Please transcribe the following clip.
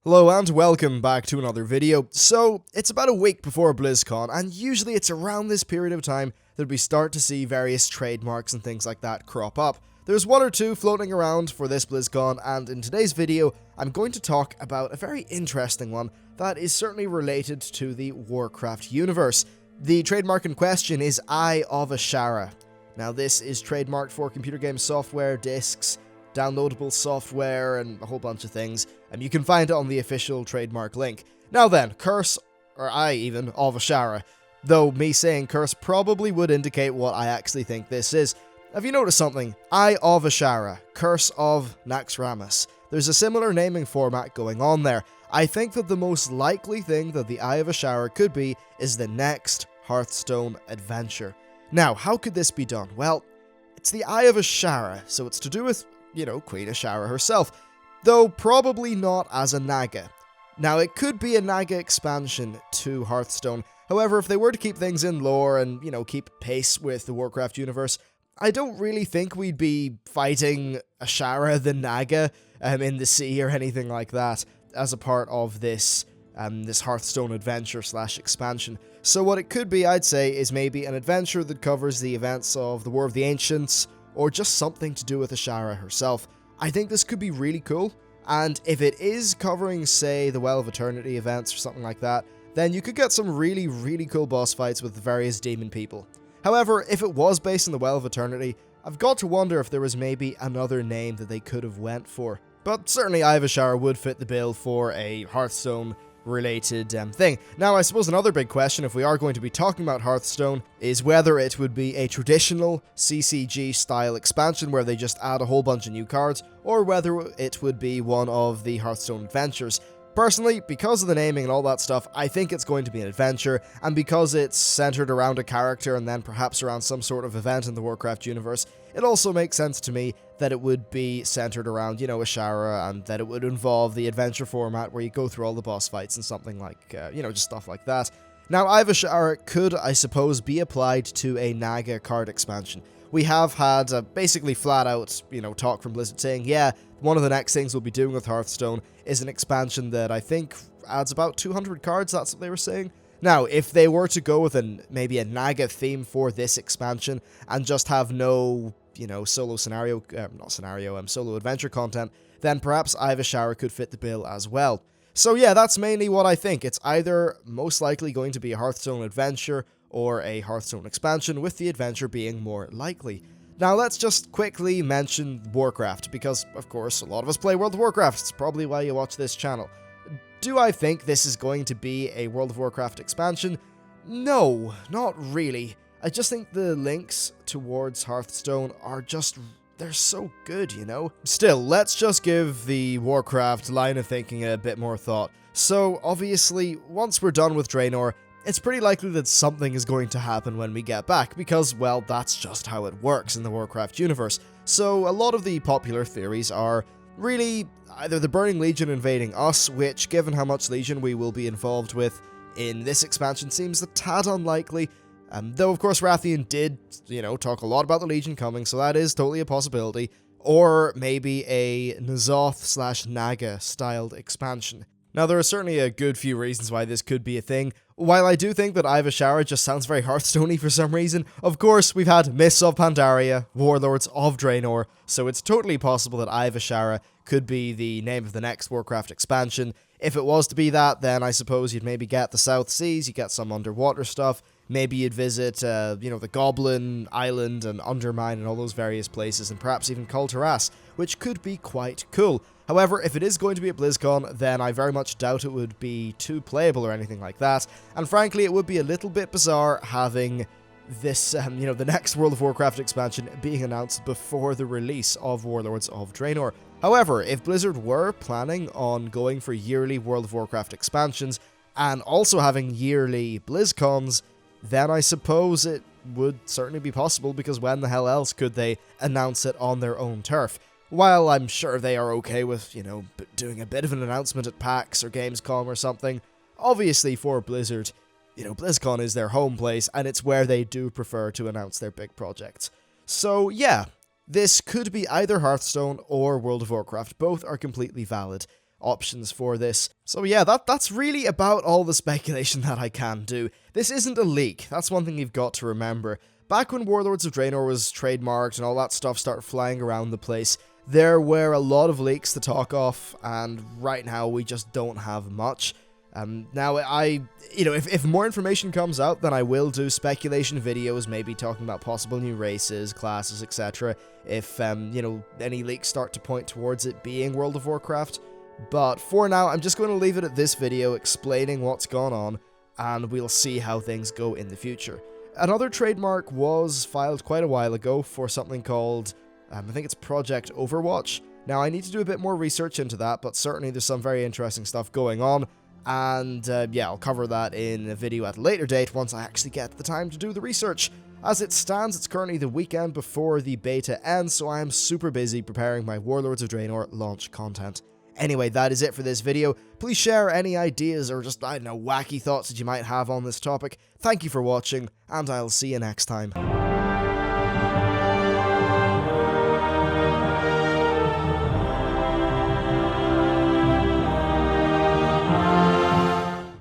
Hello and welcome back to another video. So, it's about a week before BlizzCon, and usually it's around this period of time that we start to see various trademarks and things like that crop up. There's one or two floating around for this BlizzCon, and in today's video, I'm going to talk about a very interesting one that is certainly related to the Warcraft universe. The trademark in question is Eye of Azshara. Now, this is trademarked for computer game software, discs, downloadable software, and a whole bunch of things, and you can find it on the official trademark link. Now then, Curse, or Eye even, of Azshara. Though me saying Curse probably would indicate what I actually think this is. Have you noticed something? Eye of Azshara, Curse of Naxxramas. There's a similar naming format going on there. I think that the most likely thing that the Eye of Azshara could be is the next Hearthstone adventure. Now, how could this be done? Well, it's the Eye of Azshara, so it's to do with, Queen Azshara herself, though probably not as a Naga. Now, it could be a Naga expansion to Hearthstone. However, if they were to keep things in lore and, keep pace with the Warcraft universe, I don't really think we'd be fighting Azshara the Naga in the sea or anything like that as a part of this Hearthstone adventure / expansion. So what it could be, I'd say, is maybe an adventure that covers the events of the War of the Ancients, or just something to do with Azshara herself. I think this could be really cool, and if it is covering, say, the Well of Eternity events or something like that, then you could get some really, really cool boss fights with the various demon people. However, if it was based on the Well of Eternity, I've got to wonder if there was maybe another name that they could have went for. But certainly Eye of Azshara would fit the bill for a Hearthstone related thing. Now, I suppose another big question, if we are going to be talking about Hearthstone, is whether it would be a traditional CCG style expansion where they just add a whole bunch of new cards, or whether it would be one of the Hearthstone adventures. Personally, because of the naming and all that stuff, I think it's going to be an adventure, and because it's centered around a character and then perhaps around some sort of event in the Warcraft universe, it also makes sense to me that it would be centered around, Azshara, and that it would involve the adventure format where you go through all the boss fights and something like, just stuff like that. Now, Eye of Azshara could, I suppose, be applied to a Naga card expansion. We have had basically flat out, talk from Blizzard saying, yeah, one of the next things we'll be doing with Hearthstone is an expansion that I think adds about 200 cards, that's what they were saying. Now, if they were to go with maybe a Naga theme for this expansion and just have no, solo solo adventure content, then perhaps Eye of Azshara could fit the bill as well. So yeah, that's mainly what I think. It's either most likely going to be a Hearthstone adventure or a Hearthstone expansion, with the adventure being more likely. Now, let's just quickly mention Warcraft, because, of course, a lot of us play World of Warcraft. It's probably why you watch this channel. Do I think this is going to be a World of Warcraft expansion? No, not really. I just think the links towards Hearthstone are they're so good, Still, let's just give the Warcraft line of thinking a bit more thought. So, obviously, once we're done with Draenor, it's pretty likely that something is going to happen when we get back, because, well, that's just how it works in the Warcraft universe. So, a lot of the popular theories are really either the Burning Legion invading us, which, given how much Legion we will be involved with in this expansion, seems a tad unlikely. Though, of course, Rathian did, talk a lot about the Legion coming, so that is totally a possibility. Or maybe a N'Zoth / Naga styled expansion. Now, there are certainly a good few reasons why this could be a thing. While I do think that Eye of Azshara just sounds very Hearthstoney for some reason, of course, we've had Mists of Pandaria, Warlords of Draenor, so it's totally possible that Eye of Azshara could be the name of the next Warcraft expansion. If it was to be that, then I suppose you'd maybe get the South Seas, you get some underwater stuff, maybe you'd visit, the Goblin Island and Undermine and all those various places, and perhaps even Kul Tiras, which could be quite cool. However, if it is going to be at BlizzCon, then I very much doubt it would be too playable or anything like that, and frankly, it would be a little bit bizarre having this, the next World of Warcraft expansion being announced before the release of Warlords of Draenor. However, if Blizzard were planning on going for yearly World of Warcraft expansions, and also having yearly BlizzCons, then I suppose it would certainly be possible, because when the hell else could they announce it on their own turf? While I'm sure they are okay with, doing a bit of an announcement at PAX or Gamescom or something, obviously for Blizzard, BlizzCon is their home place, and it's where they do prefer to announce their big projects. So yeah, this could be either Hearthstone or World of Warcraft. Both are completely valid. options for this. So yeah, that's really about all the speculation that I can do. This isn't a leak, that's one thing you've got to remember. Back when Warlords of Draenor was trademarked and all that stuff started flying around the place, there were a lot of leaks to talk off, and right now we just don't have much. Now, if more information comes out, then I will do speculation videos, maybe talking about possible new races, classes, etc. If, any leaks start to point towards it being World of Warcraft. But for now, I'm just going to leave it at this video explaining what's gone on, and we'll see how things go in the future. Another trademark was filed quite a while ago for something called, I think it's Project Overwatch. Now, I need to do a bit more research into that, but certainly there's some very interesting stuff going on. And yeah, I'll cover that in a video at a later date once I actually get the time to do the research. As it stands, it's currently the weekend before the beta ends, so I am super busy preparing my Warlords of Draenor launch content. Anyway, that is it for this video. Please share any ideas or just, wacky thoughts that you might have on this topic. Thank you for watching, and I'll see you next time.